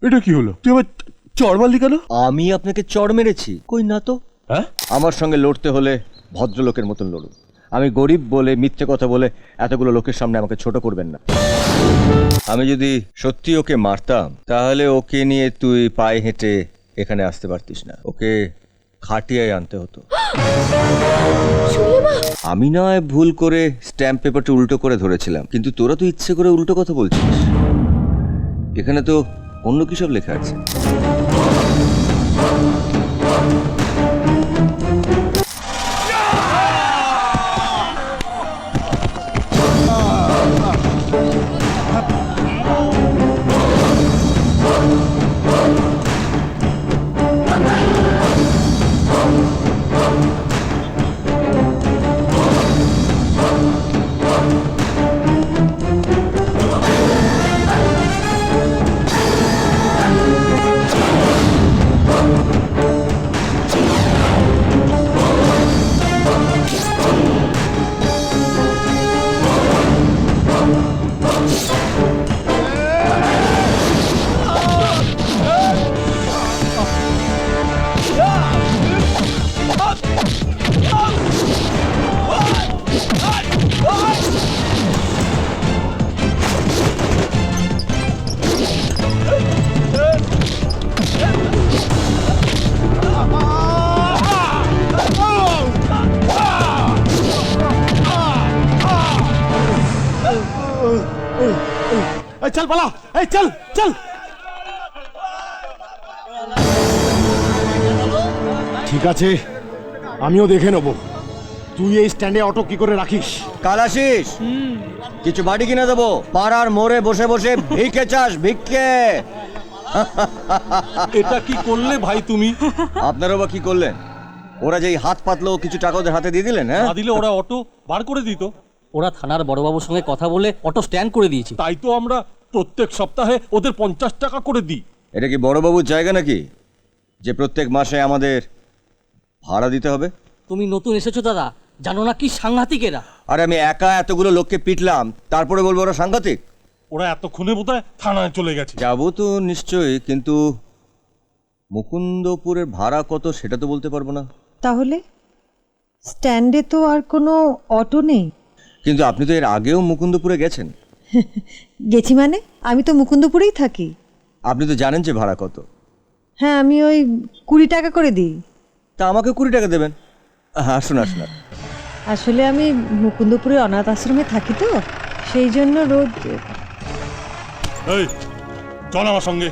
এটা কি হলো? তুই আবার চড় মারলি কেন? আমি আপনাকে চড় মেরেছি? কই না তো। হ্যাঁ, আমার সঙ্গে লড়তে হলে ভদ্রলোকের মতন লড়ুন। আমি গরিব বলে মিথ্যে কথা বলে এতগুলো লোকের সামনে আমাকে ছোট করবেন না। আমি যদি সত্যি ওকে মারতাম তাহলে ওকে নিয়ে তুই পায়ে হেঁটে এখানে আসতে পারতিস না, ওকে খাটিয়ায় আনতে হতো। আমি নয় ভুল করে স্ট্যাম্প পেপারটা উল্টো করে ধরেছিলাম, কিন্তু তোরা তো ইচ্ছে করে উল্টো কথা বলছিস। এখানে তো অন্য কি সব লেখা আছে। চল পালা, এই চল চল। ঠিক আছে, আমিও দেখে নেব তুই এই স্ট্যান্ডে অটো কি করে রাখিস। কাল আসিস, কিছু বাড়ি কিনে দেবো। পাড়ার মোড়ে বসে বসে ভিক্ষে চাস, ভিক্ষে। এটা কি করলে ভাই তুমি? আপনারাও বা কি করলেন? ওরা যেই হাত পাতলো কিছু টাকা ওদের হাতে দিয়ে দিলেন। হ্যাঁ, না দিলে ওরা অটো বার করে দিত। ওরা থানার বড়বাবুর সঙ্গে কথা বলে অটো স্ট্যান্ড করে দিয়েছি। তাই তো আমরা প্রত্যেক সপ্তাহে ওদের 50 টাকা করে দিই। এটা কি বড়বাবুর জায়গা নাকি যে প্রত্যেক মাসে আমাদের ভাড়া দিতে হবে? তুমি নতুন এসেছো দাদা, জানো না কি সাংঘাতিক এরা। আর আমি একা এতগুলো লোককে পিটলাম, তারপরে বলবো ওরা সাংঘাতিক? ওরা এতক্ষণে বোধহয় থানায় চলে গেছে। যাবো তো নিশ্চয়ই, কিন্তু মুকুন্দপুরের ভাড়া কত সেটা তো বলতে পারবো না। তাহলে স্ট্যান্ডে তো আর কোনো অটো নেই। কিন্তু আপনি তো এর আগেও মুকুন্দপুরে গেছেন। গেছি মানে? আমি তো মুকুন্দপুরেই থাকি। আপনি তো জানেন যে ভাড়া কত। হ্যাঁ, আমি ওই 20 টাকা করে দিই। তা আমাকে 20 টাকা দেবেন। আসুন আসুন। আসলে আমি মুকুন্দপুরে অনাথ আশ্রমে থাকি তো, সেই জন্য রোজ। এই চল আমার সঙ্গে।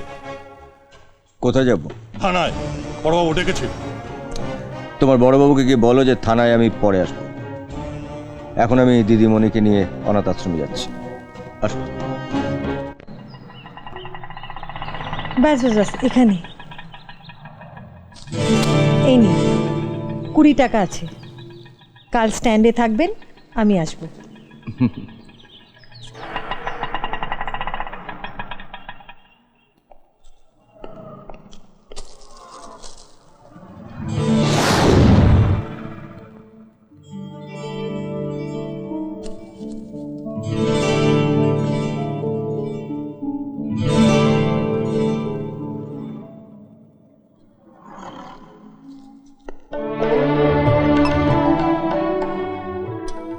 কোথায় যাব? থানায়, বড়বাবু ডেকেছে। তোমার বড়বাবুকে গিয়ে বলো যে থানায় আমি পরে আসবো। এখন আমি দিদিমণিকে নিয়ে অনাথ আশ্রমে যাচ্ছি। আসুন। ব্যাস ব্যাস ব্যাস, এখানে এই নিন 20 টাকা আছে। কাল স্ট্যান্ডে থাকবেন, আমি আসবো।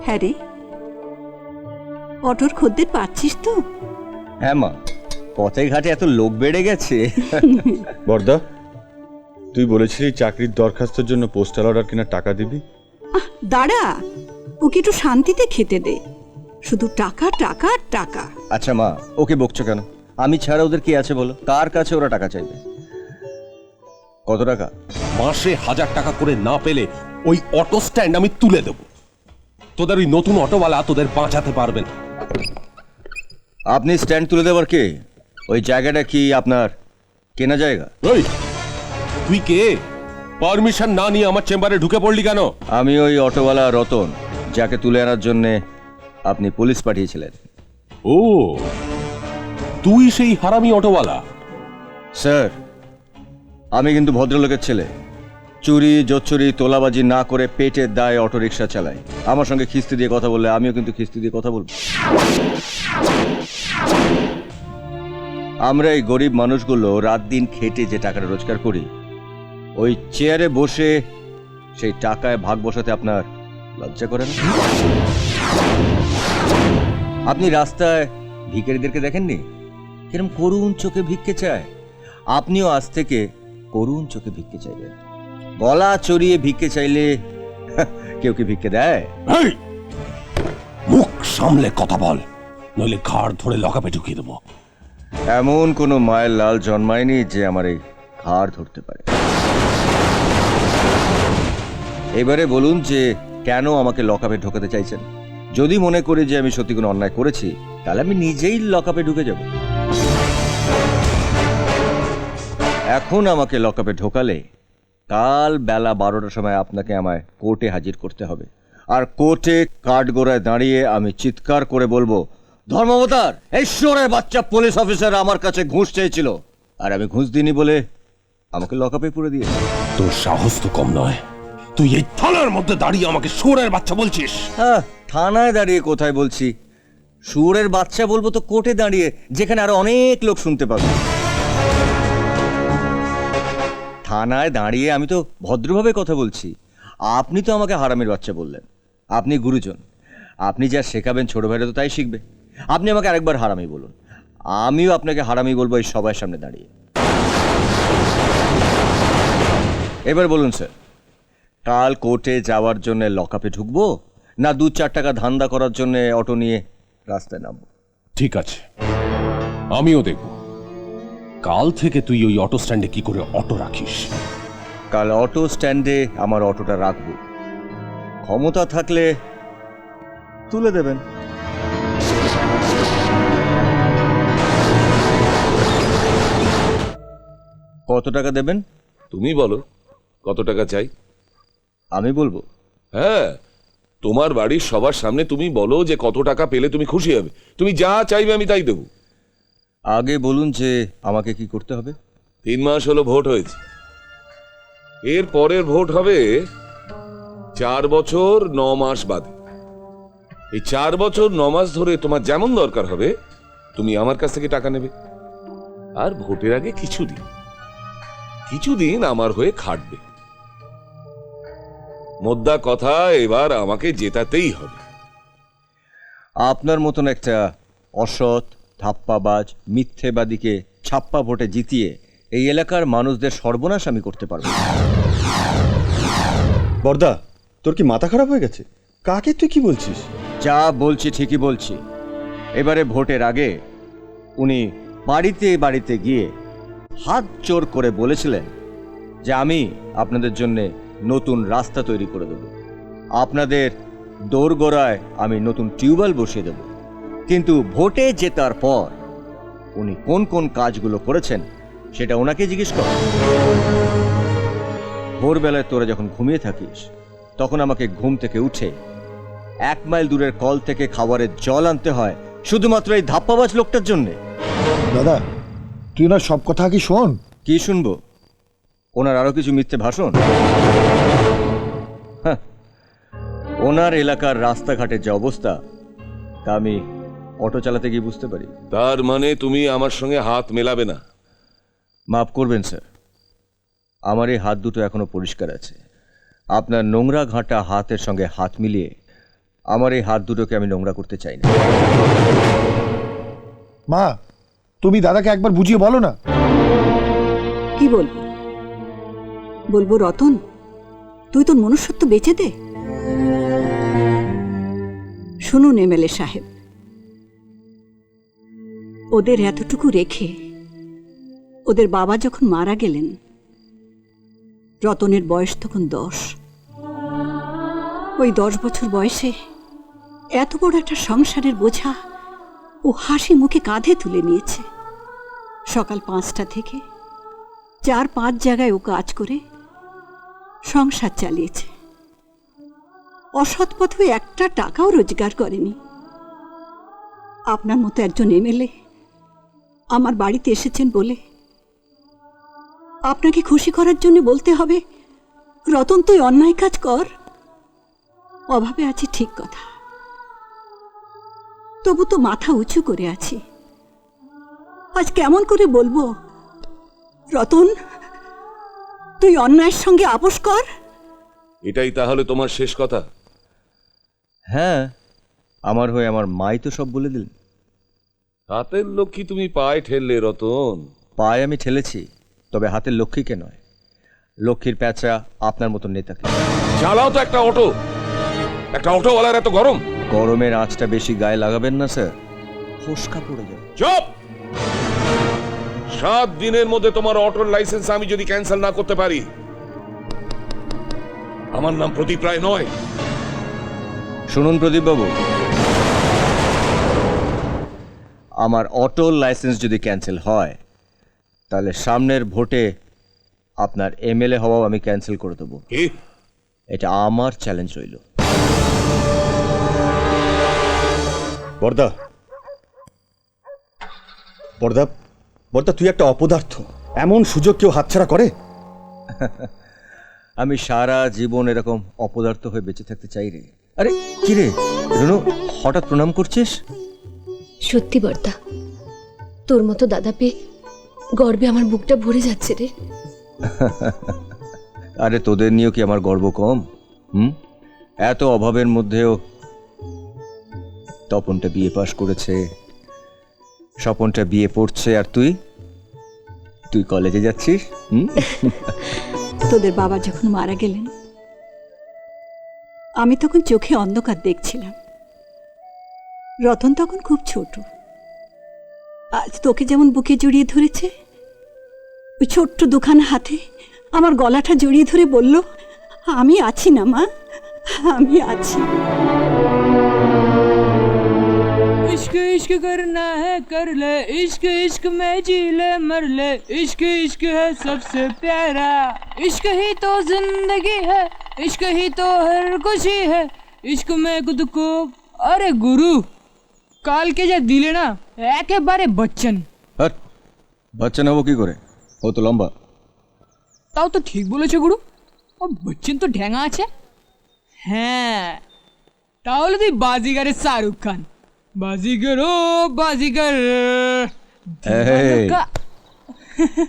হ্যাঁ রে, অটোর খদ্দের পাচ্ছিস তো? হ্যাঁ মা, পথে ঘাটে এত লোক বেড়ে গেছে। বর্দা, তুই বলেছিলি চাকরির দরখাস্তের জন্য পোস্টাল অর্ডার কেনার টাকা দিবি। দাঁড়া, ওকে একটু শান্তিতে খেতে দে। শুধু টাকা টাকা টাকা। আচ্ছা মা, ওকে বকছো কেন? আমি ছাড়া ওদের কি আছে বলো? কার কাছে ওরা টাকা চাইবে? কত টাকা? মাসে 1000 টাকা করে না পেলে ওই অটো স্ট্যান্ড আমি তুলে দেব। তোদের ওই নতুন অটোওয়ালা তোদের বাঁচাতে পারবে না। আপনি স্ট্যান্ড তুলে দেবার কে? ওই জায়গাটা কি আপনার কেনা জায়গা? ওই তুই কে? পারমিশন না নিয়ে আমার চেম্বারে ঢুকে পড়লি কেন? আমি ওই অটোওয়ালা রতন, যাকে তুলে আনার জন্য আপনি পুলিশ পাঠিয়েছিলেন। ও, তুই সেই হারামি অটোওয়ালা? স্যার, আমি কিন্তু ভদ্রলোকের ছেলে। চুরি জোচ্চুরি তোলাবাজি না করে পেটের দায়ে অটোরিকশা চালাই। আমার সঙ্গে খিস্তি দিয়ে কথা বললে আমিও কিন্তু খিস্তি দিয়ে কথা বলবো। আমরা এই গরিব মানুষগুলো রাত দিন খেটে যে টাকাটা রোজগার করি, ওই চেয়ারে বসে সেই টাকায় ভাগ বসাতে আপনার লজ্জা করে না? আপনি রাস্তায় ভিখারিদেরকে দেখেননি কিরম করুণ চোখে ভিক্ষে চায়? আপনিও আজ থেকে করুণ চোখে ভিক্ষে চাইবেন। গলা চড়িয়ে ভিক্ষে চাইলে কেউ কি ভিক্ষে দেয়? এই, মুখ সামলে কথা বল, নইলে ঘাড় ধরে লকাপে ঢুকিয়ে দেবো। এমন কোনো মায়ের লাল জন্মায়নি যে আমার এই ঘাড় ধরতে পারে। এবারে বলুন যে কেন আমাকে লকআপে ঢোকাতে চাইছেন? যদি মনে করি যে আমি সত্যি কোনো অন্যায় করেছি, তাহলে আমি নিজেই লকআপে ঢুকে যাব। এখন আমাকে লকআপে ঢোকালে কাল বেলা 12টার সময় আপনাকে আমায় কোর্টে হাজির করতে হবে। আর কোর্টে কাঠগোড়ায় দাঁড়িয়ে আমি চিৎকার করে বলবো, ধর্মাবতার, ঈশ্বরের বাচ্চা পুলিশ অফিসার আমার কাছে ঘুষ চেয়েছিল, আর আমি ঘুষ দিইনি বলে আমাকে লকআপে পুরে দিয়ে। তোর সাহস তো কম নয়, তুই এই থানার মধ্যে দাঁড়িয়ে আমাকে শুয়োরের বাচ্চা বলছিস? হ্যাঁ, থানায় দাঁড়িয়ে কোথায় বলছি? শুয়োরের বাচ্চা বলবো তো কোর্টে দাঁড়িয়ে, যেখানে আরো অনেক লোক শুনতে পাবে। থানায় দাঁড়িয়ে আমি তো ভদ্রভাবে কথা বলছি। আপনি তো আমাকে হারামির বাচ্চা বললেন। আপনি গুরুজন, আপনি যা শেখাবেন ছোট ভাইরা তো তাই শিখবে। আপনি আমাকে আরেকবার হারামি বলুন, আমিও আপনাকে হারামি বলবো এই সবার সামনে দাঁড়িয়ে। এবার বলুন স্যার, কাল কোর্টে যাওয়ার জন্য লকআপে ঢুকবো, না 2-4 টাকা ধান্দা করার জন্য অটো নিয়ে রাস্তায় নামবো? ঠিক আছে, আমিও দেখব কাল থেকে তুই ওই অটো স্ট্যান্ডে কি করে অটো রাখিস। কাল অটো স্ট্যান্ডে আমার অটোটা রাখবো, ক্ষমতা থাকলে তুলে দেবেন। কত টাকা দেবেন? তুমি বলো কত টাকা চাই। আমি বলবো? হ্যাঁ, তোমার বাড়ির সবার সামনে তুমি বলো যে কত টাকা পেলে তুমি খুশি হবে। তুমি যা চাইবে আমি তাই দেবো। আগে বলুন যে আমাকে কি করতে হবে। 3 মাস হলো ভোট হয়েছে, এর পরের ভোট হবে 4 বছর 9 মাস বাদে। এই 4 বছর 9 মাস ধরে তোমার যেমন দরকার হবে তুমি আমার কাছ থেকে টাকা নেবে। আর ভোটের আগে কিছুদিন আমার হয়ে খাটবে। মোদ্দা কথা, এবার আমাকে জেতাতেই হবে। আপনার মতন একটা অসৎ, ধাপ্পাবাজ, মিথ্যেবাদীকে ছাপ্পা ভোটে জিতিয়ে এই এলাকার মানুষদের সর্বনাশ আমি করতে পারবো। বর্দা, তোর কি মাথা খারাপ হয়ে গেছে? কাকে তুই কি বলছিস? যা বলছি ঠিকই বলছি। এবারে ভোটের আগে উনি বাড়িতে বাড়িতে গিয়ে হাত জোর করে বলেছিলেন যে আমি আপনাদের জন্যে নতুন রাস্তা তৈরি করে দেব, আপনাদের দোরগোড়ায় আমি নতুন টিউবওয়েল বসিয়ে দেব। কিন্তু ভোটে জেতার পর উনি কোন কোন কাজগুলো করেছেন সেটা ওনাকে জিজ্ঞেস কর। ভোরবেলায় তোরা যখন ঘুমিয়ে থাকিস তখন আমাকে ঘুম থেকে উঠে 1 মাইল দূরের কল থেকে খাবারের জল আনতে হয় শুধুমাত্র এই ধাপ্পাবাজ লোকটার জন্যে। দাদা, তুই ওনার সব কথা কি শোন। কি শুনবো? ওনার আরো কিছু মিথ্যে ভাষণ? হ্যাঁ, ওনার এলাকার রাস্তাঘাটের যে অবস্থা তা আমি অটো চালাতে গিয়ে বুঝতে পারি। তার মানে তুমি আমার সঙ্গে হাত মেলাবে না? মাফ করবেন স্যার, আমার এই হাত দুটো এখনো পরিষ্কার আছে। আপনার নোংরা ঘাঁটা হাতের সঙ্গে হাত মিলিয়ে আমার এই হাত দুটোকে আমি নোংরা করতে চাই না। মা, তুমি দাদাকে একবার বুঝিয়ে বলো না। কি বলবো? বলবো রতন, তুই তোর মনুষ্যত্ব বেঁচে দে। শুনুন এমএলএ সাহেব, ওদের এতটুকু রেখে ওদের বাবা যখন মারা গেলেন, রতনের বয়স তখন 10। ওই 10 বছর বয়সে এত বড় একটা সংসারের বোঝা ও হাসি মুখে কাঁধে তুলে নিয়েছে। সকাল 5টা থেকে 4-5 জায়গায় ও কাজ করে সংসার চালিয়েছে। অসৎ পথে একটা টাকাও রোজগার করেনি। আপনার মতো একজন এমএলএ আমার বাড়িতে এসেছেন বলে আপনাকে খুশি করার জন্য বলতে হবে রতন তুই অন্যায় কাজ কর? অভাবে আছি ঠিক কথা, তবু তো মাথা উঁচু করে আছি। আজ কেমন করে বলবো? রতন, তুই অন্যায়ের সঙ্গে আপোষ কর। এটাই তাহলে তোমার শেষ কথা? হ্যাঁ, আমার হয়ে আমার মাই তো সব বলে দিলেন। হাতের লক্ষ্মী তুমি পায়ে ঠেললে রতন। পায়ে আমি ঠেলেছি, তবে হাতের লক্ষ্মীকে নয়, লক্ষ্মীর প্যাঁচা আপনার মতন নেতাকে। চালাও তো একটা অটো। একটা অটোওয়ালার এত গরম? গরমের আঁচটা বেশি গায়ে লাগাবেন না স্যার, ফোসকা পড়ে যাবে। চুপ! 7 দিনের মধ্যে তোমার অটোর লাইসেন্স আমি যদি ক্যান্সেল না করতে পারি, আমার নাম প্রদীপ রায় নয়। শুনুন প্রদীপবাবু, আমার অটোর লাইসেন্স যদি ক্যান্সেল হয়, তাহলে সামনের ভোটে আপনার এমএলএ হওয়াও আমি ক্যান্সেল করে দেবো। কি? এটা আমার চ্যালেঞ্জ রইল। বর্দা, বর্দা, বর্দা, তুই একটা অপদার্থ। এমন সুযোগ কেউ হাতছাড়া করে? আমি সারা জীবন এরকম অপদার্থ হয়ে বেঁচে থাকতে চাই রে। আরে কি রে রুনু, হঠাৎ প্রণাম করছিস? সত্যি বর্দা, তোর মতো দাদা পেয়ে গর্বে আমার বুকটা ভরে যাচ্ছে রে। আরে তোদের নিয়েও কি আমার গর্ব কম? এত অভাবের মধ্যেও তপনটা বিয়ে পাশ করেছে, স্বপনটা বিয়ে পড়ছে, আর তুই তুই কলেজে যাচ্ছিস। তোদের বাবা যখন মারা গেলেন, আমি তখন চোখে অন্ধকার দেখছিলাম। রতন তখন খুব ছোট। আজ তোকে যেমন বুকে জড়িয়ে ধরেছে, ওই ছোট্ট দুখানা হাতে আমার গলাটা জড়িয়ে ধরে বলল, আমি আছি না মা, আমি আছি। इश्क इश्क करना है कर ले, इश्क इश्क में जी ले मर ले, इश्क इश्क है सबसे प्यारा, इश्क ही तो जिंदगी है, इश्क ही तो हर खुशी है, इश्क में खुद को। अरे गुरु, কালকে যা দিলে না, একেবারে বচ্চন। আর বাচ্চা নেবো কি করে, ও তো লম্বা। তাও তো ঠিক বলেছো গুরু, ও বচ্চন তো ঢ্যাঙা আছে। হ্যাঁ, তাহলে তুই বাজিগারের শাহরুখ খান। বাজিগর ও বাজিগর। এই,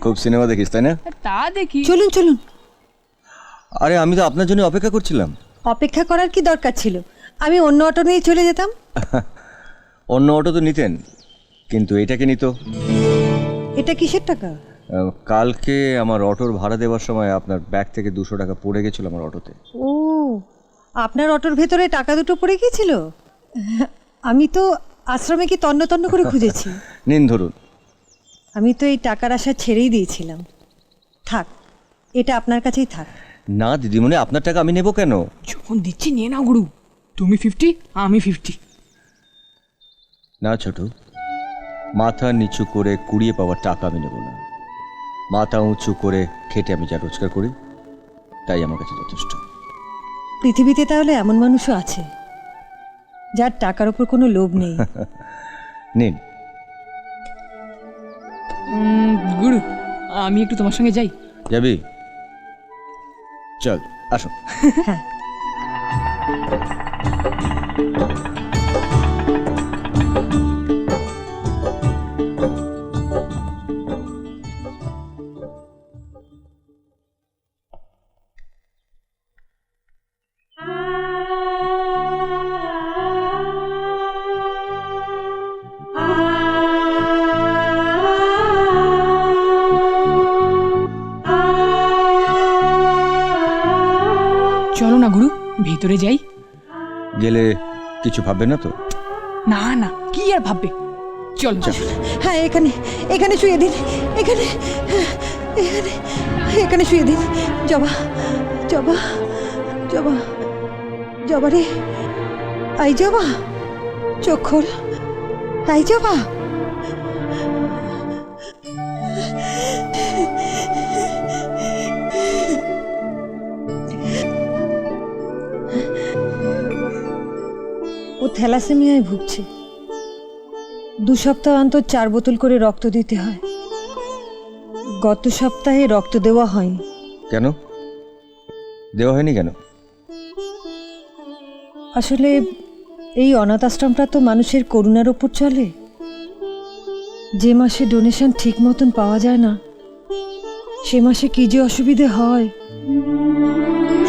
খুব সিনেমা দেখিস তাই না? তা দেখি। চলুন চলুন। আরে আমি তো আপনার জন্য অপেক্ষা করছিলাম। অপেক্ষা করার কি দরকার ছিল? আমি অন্য অটো নিয়ে চলে যেতাম। অন্য অটো তো নিতেন, কিন্তু এটাকে নিত। এটা কিসের টাকা? কালকে আমার অটোর ভাড়া দেওয়ার সময় আপনার ব্যাগ থেকে 200 টাকা পড়ে গেছিল আমার অটোতে। ও, আপনার অটোর ভেতরে টাকা দুটো পড়ে গিয়েছিল? আমি তো আশ্রমে কি তন্ন তন্ন করে খুঁজেছি। নিন ধরুন। আমি তো এই টাকার আশা ছেড়েই দিয়েছিলাম। থাক, এটা আপনার কাছেই থাক। না দিদিমণি, আপনার টাকা আমি নেব কেন? যখন দিচ্ছি নিয়ে নাও গুরু, তুমি 50, আমি 50। না ছোট, মাথা নিচু করে কুড়িয়ে পাওয়ার টাকা আমি নেব না। মাথা উঁচু করে খেটে আমি যা রোজগার করি, তাই আমার কাছে যথেষ্ট। পৃথিবীতে তাহলে এমন মানুষও আছে যার টাকার উপর কোনো লোভ নেই। নিন। গুরু, আমি একটু তোমার সঙ্গে যাই। যাবি? চল আসো। হ্যাঁ, চলো না গুরু, ভেতরে যাই। গেলে কিছু ভাববে না তো? না না, কি আর ভাববে, চলো। হ্যাঁ, এখানে এখানে শুয়ে দিন। এখানে এখানে এখানে শুয়ে দিন। জবা জবা জবা জবা রে, আই জবা, চোখ খোল। আই জবা। ও থ্যালাসেমিয়ায় ভুগছে। 2 সপ্তাহ অন্তর 4 বোতল করে রক্ত দিতে হয়। গত সপ্তাহে রক্ত দেওয়া হয়নি। কেন দেওয়া হয়নি কেন? আসলে এই অনাথ আশ্রমটা তো মানুষের করুণার ওপর চলে। যে মাসে ডোনেশন ঠিক মতন পাওয়া যায় না সে মাসে কি যে অসুবিধে হয়।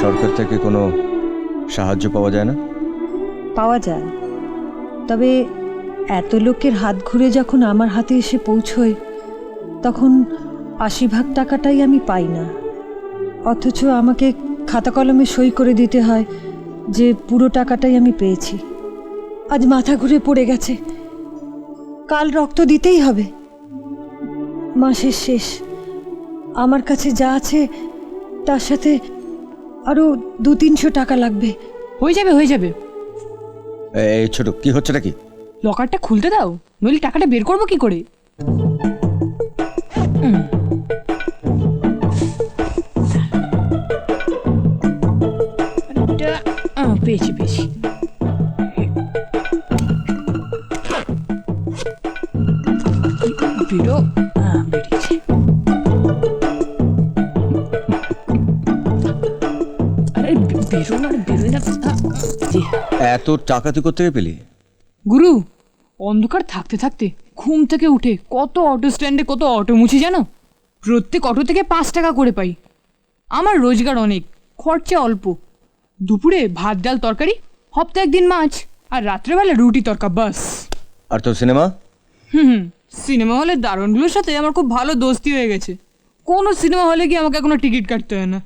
সরকার থেকে কোনো সাহায্য পাওয়া যায় না? পাওয়া যায়, তবে এত লোকের হাত ঘুরে যখন আমার হাতে এসে পৌঁছয় তখন ৮০% টাকাটাই আমি পাই না, অথচ আমাকে খাতা কলমে সই করে দিতে হয় যে পুরো টাকাটাই আমি পেয়েছি। আজ মাথা ঘুরে পড়ে গেছে, কাল রক্ত দিতেই হবে। মাসের শেষ, আমার কাছে যা আছে তার সাথে আরো ২০০-৩০০ টাকা লাগবে। হয়ে যাবে হয়ে যাবে। এই ছোট, কি হচ্ছে নাকি? লকারটা খুলতে দাও, নইলে টাকাটা বের করবো কি করে? পেয়েছি পেয়েছি। বেরো, বেরিয়েছে। আরে বেরো না, বেরোয় না। এত টাকা তুই কোথা থেকে পেলি? গুরু, অন্ধকার থাকতে থাকতে ঘুম থেকে উঠে কত অটো স্ট্যান্ডে কত অটো মুছি জানো? প্রত্যেক অটো থেকে ৫ টাকা করে পাই। আমার রোজগার অনেক, খরচা অল্প। দুপুরে ভাত ডাল তরকারি, সপ্তাহে ১ দিন মাছ, আর রাত্রেবেলা রুটি তরকা, বাস। আর তোর সিনেমা? সিনেমা হলের দারোয়ানগুলোর সাথে আমার খুব ভালো দোস্তি হয়ে গেছে। কোনো সিনেমা হলে গিয়ে আমাকে কোনো টিকিট কাটতে হয় না,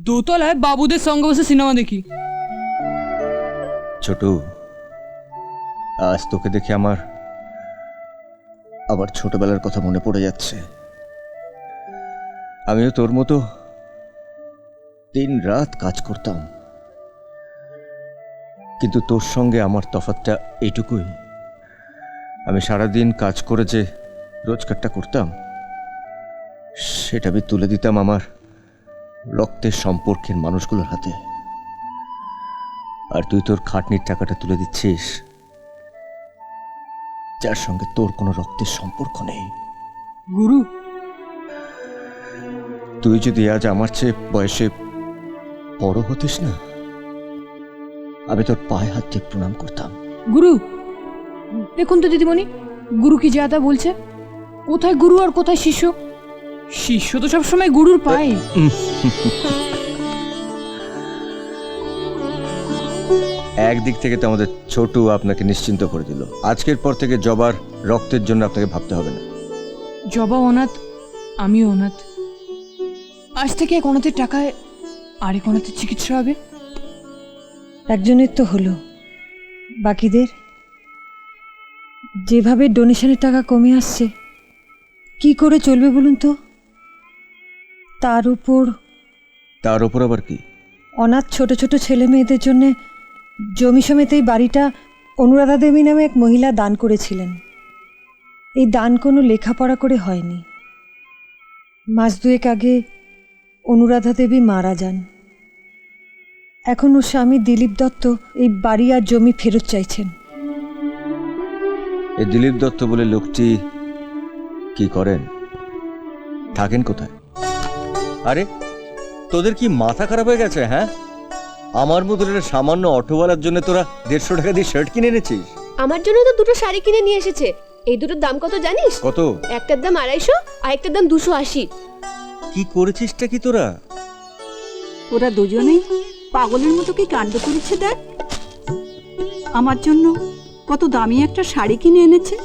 দোতলায় বাবুদের সঙ্গে বসে সিনেমা দেখি। ছোটু, আজ তোকে দেখে আমার আবার ছোটবেলার কথা মনে পড়ে যাচ্ছে। আমিও তোর মতো দিন রাত কাজ করতাম, কিন্তু তোর সঙ্গে আমার তফাৎটা এইটুকুই, আমি সারাদিন কাজ করে যে রোজগারটা করতাম সেটা আমি তুলে দিতাম আমার রক্তের সম্পর্কের মানুষগুলোর হাতে, আর তুই তোর খাটনির টাকাটা তুলে দিচ্ছিস যার সঙ্গে তোর কোনো রক্তের সম্পর্ক নেই। গুরু, তুই যদি আজ আমার চেয়ে বয়সে বড় হতিস না, আমি তোর পায়ে হাত দিয়ে প্রণাম করতাম। গুরু দেখুন তো দিদিমণি, গুরু কি যা তা বলছে। কোথায় গুরু আর কোথায় শিষ্য? শিষ্য তো সবসময় গুরুর পায়ে। একদিক থেকে তো আমাদের ছোটু আপনাকে নিশ্চিন্ত করে দিল, আজকের পর থেকে জবার রক্তের জন্য আপনাকে ভাবতে হবে না। জবা অনাথ, আমিও অনাথ। আজ থেকে এক অনাথের টাকায় আরেক অনাথের চিকিৎসা হবে। একজনের তো হলো, বাকিদের? যেভাবে ডোনেশনের টাকা কমে আসছে কি করে চলবে বলুন তো? তার উপর আবার কি? অনাথ ছোট ছোট ছেলে মেয়েদের জন্য জমি সমেত এই বাড়িটা অনুরাধা দেবী নামে এক মহিলা দান করেছিলেন। এই দান কোনো লেখাপড়া করে হয়নি। মাস ২ আগে অনুরাধা দেবী মারা যান। এখন ওর স্বামী দিলীপ দত্ত এই বাড়ি আর জমি ফেরত চাইছেন। এই দিলীপ দত্ত বলে লোকটি কি করেন, থাকেন কোথায়? আরে তোদের কি মাথা খারাপ হয়ে গেছে? হ্যাঁ, আমার মতো একটা সামান্য অটোওয়ালার জন্য তোরা ১৫০ টাকা দিয়ে শার্ট কিনে এনেছিস? আমার জন্য তো 2টো শাড়ি কিনে নিয়ে এসেছে। এই দুটোর দাম কত জানিস? কত? একটার দাম ২৫০, আর একটার দাম ২৮০। কি করেছিসটা কি তোরা? ওরা দুজনেই পাগলের মতো কি কাণ্ড করেছে দেখ। আমার জন্য কত দামি একটা শাড়ি কিনে এনেছে।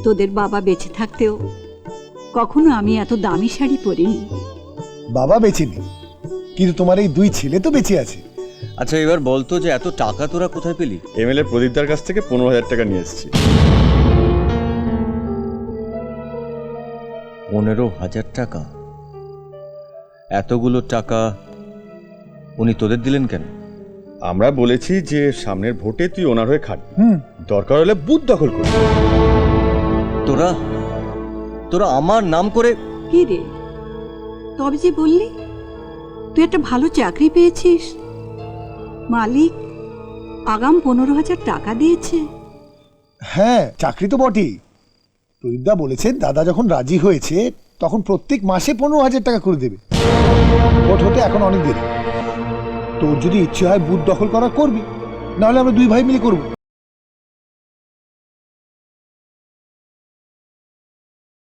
তোদের বাবা বেঁচে থাকতেও কখনো আমি এত দামি শাড়ি পরিনি। বাবা বেঁচে নেই, কিন্তু তোমার এই 2 ছেলে তো বেঁচে আছে। আচ্ছা এবার বলতো যে এত টাকা তোরা কোথায় পেলি? এমএলএ প্রদীপদার কাছ থেকে ১৫,০০০ টাকা নিয়ে এসেছি। ১৫,০০০ টাকা? এতগুলো টাকা উনি তোদের দিলেন কেন? আমরা বলেছি যে সামনের ভোটে তুই ওনার হয়ে খাটবি, দরকার হলে বুথ দখল করবি। তোরা আমার নাম করে? কি রে, তবে যে বললি তুই একটা ভালো চাকরি পেয়েছিস, মালিক আগাম ১৫,০০০ টাকা দিয়েছে। হ্যাঁ, চাকরি তো বটেই। প্রদীপদা বলেছেন দাদা যখন রাজি হয়েছে তখন প্রত্যেক মাসে ১৫,০০০ টাকা করে দেবে। ভোট হতে এখন অনেক দেরি। তোর যদি ইচ্ছে হয় বুথ দখল করা করবি, নাহলে আমরা 2 ভাই মিলে করবো।